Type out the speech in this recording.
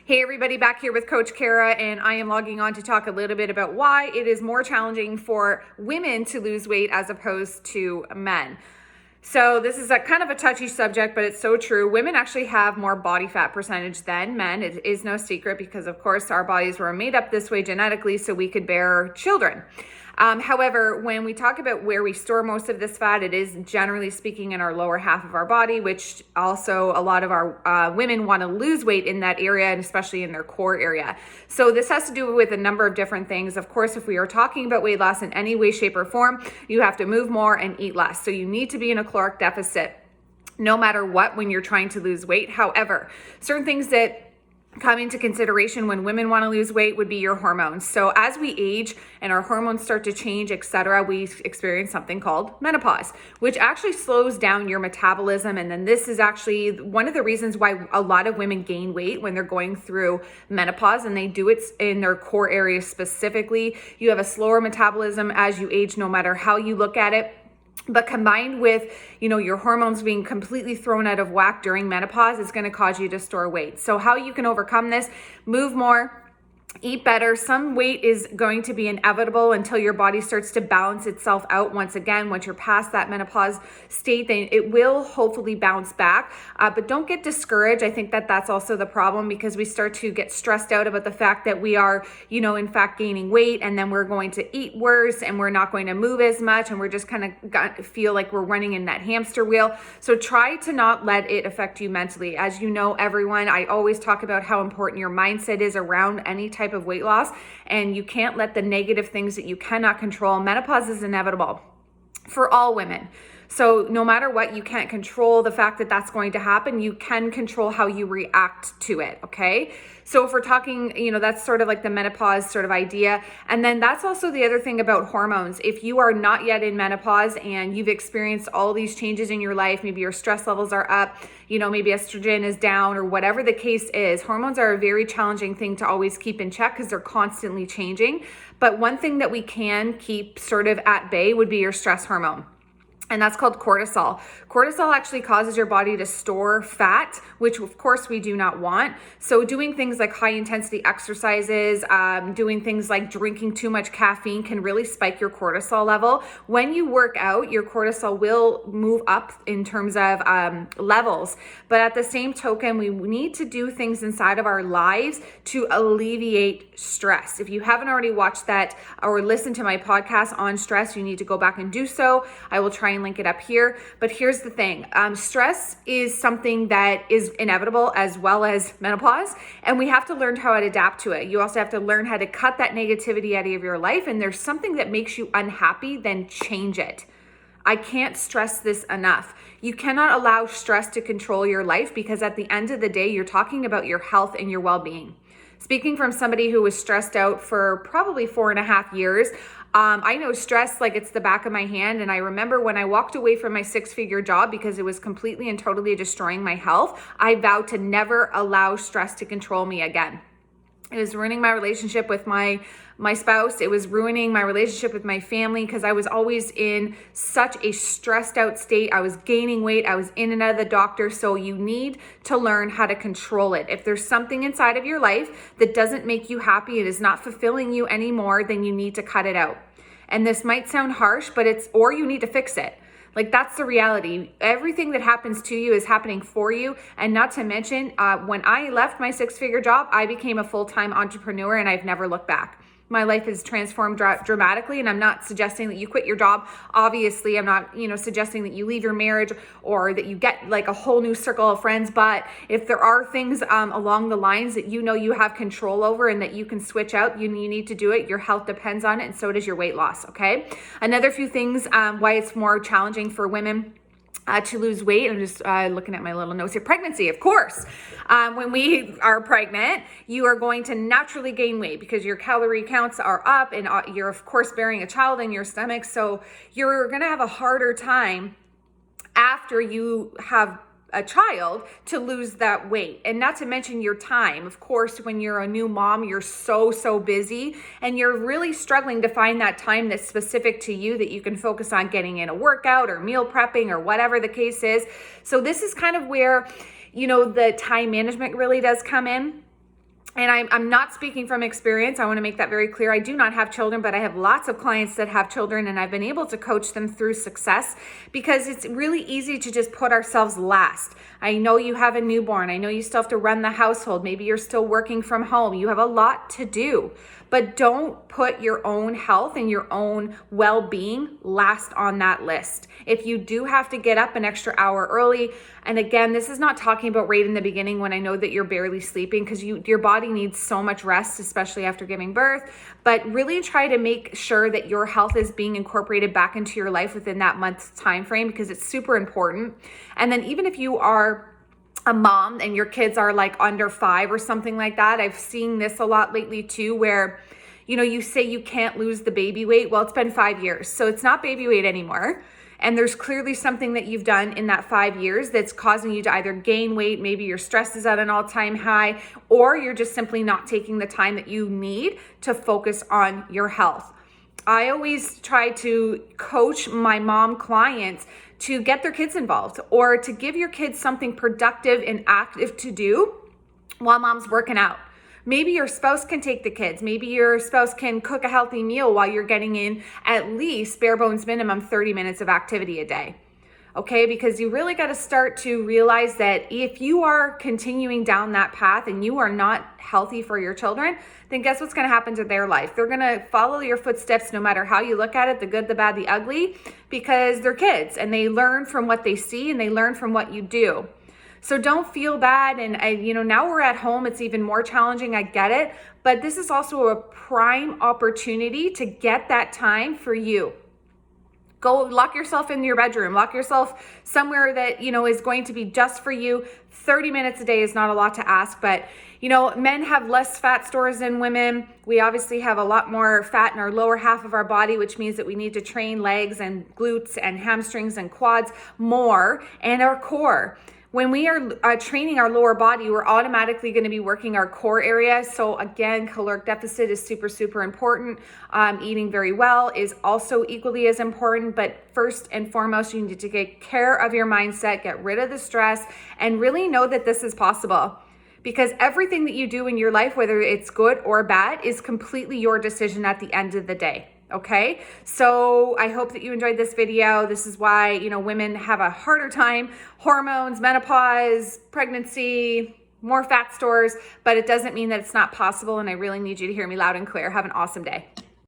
Hey everybody, back here with Coach Kara, and I am logging on to talk a little bit about why it is more challenging for women to lose weight as opposed to men. So this is a kind of a touchy subject, but it's so true. Women actually have more body fat percentage than men. It is no secret because of course our bodies were made up this way genetically so we could bear children. However, when we talk about where we store most of this fat, it is generally speaking in our lower half of our body, which also a lot of our women want to lose weight in that area, and especially in their core area. So this has to do with a number of different things. Of course, if we are talking about weight loss in any way, shape, or form, you have to move more and eat less. So you need to be in a caloric deficit no matter what when you're trying to lose weight. However, certain things that come into consideration when women want to lose weight would be your hormones. So as we age and our hormones start to change, etc., we experience something called menopause, which actually slows down your metabolism. And then this is actually one of the reasons why a lot of women gain weight when they're going through menopause, and they do it in their core areas specifically. You have a slower metabolism as you age, no matter how you look at it. But combined with, your hormones being completely thrown out of whack during menopause, it's going to cause you to store weight. So how you can overcome this: move more, eat better. Some weight is going to be inevitable until your body starts to balance itself out once again. Once you're past that menopause state, then it will hopefully bounce back. But don't get discouraged. I think that that's also the problem, because we start to get stressed out about the fact that we are, in fact gaining weight, and then we're going to eat worse and we're not going to move as much, and we're just kind of feel like we're running in that hamster wheel. So try to not let it affect you mentally. As you know, everyone, I always talk about how important your mindset is around any type of weight loss, and you can't let the negative things that you cannot control. Menopause is inevitable for all women. So no matter what, you can't control the fact that that's going to happen. You can control how you react to it, okay? So if we're talking, that's sort of like the menopause sort of idea. And then that's also the other thing about hormones. If you are not yet in menopause and you've experienced all these changes in your life, maybe your stress levels are up, maybe estrogen is down, or whatever the case is, hormones are a very challenging thing to always keep in check because they're constantly changing. But one thing that we can keep sort of at bay would be your stress hormone. And that's called cortisol. Cortisol actually causes your body to store fat, which of course we do not want. So doing things like high intensity exercises, doing things like drinking too much caffeine can really spike your cortisol level. When you work out, your cortisol will move up in terms of levels. But at the same token, we need to do things inside of our lives to alleviate stress. If you haven't already watched that or listened to my podcast on stress, you need to go back and do so. I will try and link it up here. But here's the thing. Stress is something that is inevitable, as well as menopause, and we have to learn how to adapt to it. You also have to learn how to cut that negativity out of your life. And there's something that makes you unhappy, then change it. I can't stress this enough. You cannot allow stress to control your life, because at the end of the day, you're talking about your health and your well-being. Speaking from somebody who was stressed out for probably 4.5 years, I know stress like it's the back of my hand. And I remember when I walked away from my 6-figure job because it was completely and totally destroying my health, I vowed to never allow stress to control me again. It was ruining my relationship with my spouse. It was ruining my relationship with my family, because I was always in such a stressed out state. I was gaining weight. I was in and out of the doctor. So you need to learn how to control it. If there's something inside of your life that doesn't make you happy, it is not fulfilling you anymore, then you need to cut it out. And this might sound harsh, but or you need to fix it. Like, that's the reality. Everything that happens to you is happening for you. And not to mention, when I left my 6-figure job, I became a full-time entrepreneur, and I've never looked back. My life has transformed dramatically, and I'm not suggesting that you quit your job. Obviously, I'm not, suggesting that you leave your marriage or that you get like a whole new circle of friends. But if there are things along the lines that you have control over and that you can switch out, you need to do it. Your health depends on it, and so does your weight loss, okay? Another few things why it's more challenging for women to lose weight. I'm just looking at my little notes here. Pregnancy, of course. When we are pregnant, you are going to naturally gain weight because your calorie counts are up, and you're of course bearing a child in your stomach. So you're going to have a harder time after you have a child to lose that weight. And not to mention your time. Of course, when you're a new mom, you're so busy, and you're really struggling to find that time that's specific to you, that you can focus on getting in a workout or meal prepping or whatever the case is. So this is kind of where, the time management really does come in. And I'm not speaking from experience. I want to make that very clear. I do not have children, but I have lots of clients that have children, and I've been able to coach them through success because it's really easy to just put ourselves last. I know you have a newborn. I know you still have to run the household. Maybe you're still working from home. You have a lot to do, but don't put your own health and your own well-being last on that list. If you do have to get up an extra hour early, and again, this is not talking about right in the beginning when I know that you're barely sleeping, because your body needs so much rest, especially after giving birth, but really try to make sure that your health is being incorporated back into your life within that month's time frame, because it's super important. And then even if you are a mom and your kids are like under 5 or something like that, I've seen this a lot lately too, where you say you can't lose the baby weight. Well, it's been 5 years, so it's not baby weight anymore. And there's clearly something that you've done in that 5 years that's causing you to either gain weight, maybe your stress is at an all-time high, or you're just simply not taking the time that you need to focus on your health. I always try to coach my mom clients to get their kids involved, or to give your kids something productive and active to do while mom's working out. Maybe your spouse can take the kids. Maybe your spouse can cook a healthy meal while you're getting in at least bare bones minimum 30 minutes of activity a day. Okay, because you really got to start to realize that if you are continuing down that path and you are not healthy for your children, then guess what's going to happen to their life? They're going to follow your footsteps no matter how you look at it, the good, the bad, the ugly, because they're kids and they learn from what they see and they learn from what you do. So don't feel bad. And now we're at home, it's even more challenging. I get it. But this is also a prime opportunity to get that time for you. Go lock yourself in your bedroom, lock yourself somewhere that, is going to be just for you. 30 minutes a day is not a lot to ask, but men have less fat stores than women. We obviously have a lot more fat in our lower half of our body, which means that we need to train legs and glutes and hamstrings and quads more, and our core. When we are training our lower body, we're automatically going to be working our core area. So again, caloric deficit is super, super important. Eating very well is also equally as important. But first and foremost, you need to take care of your mindset, get rid of the stress, and really know that this is possible. Because everything that you do in your life, whether it's good or bad, is completely your decision at the end of the day. Okay, so I hope that you enjoyed this video. This is why, women have a harder time, hormones, menopause, pregnancy, more fat stores, but it doesn't mean that it's not possible. And I really need you to hear me loud and clear. Have an awesome day.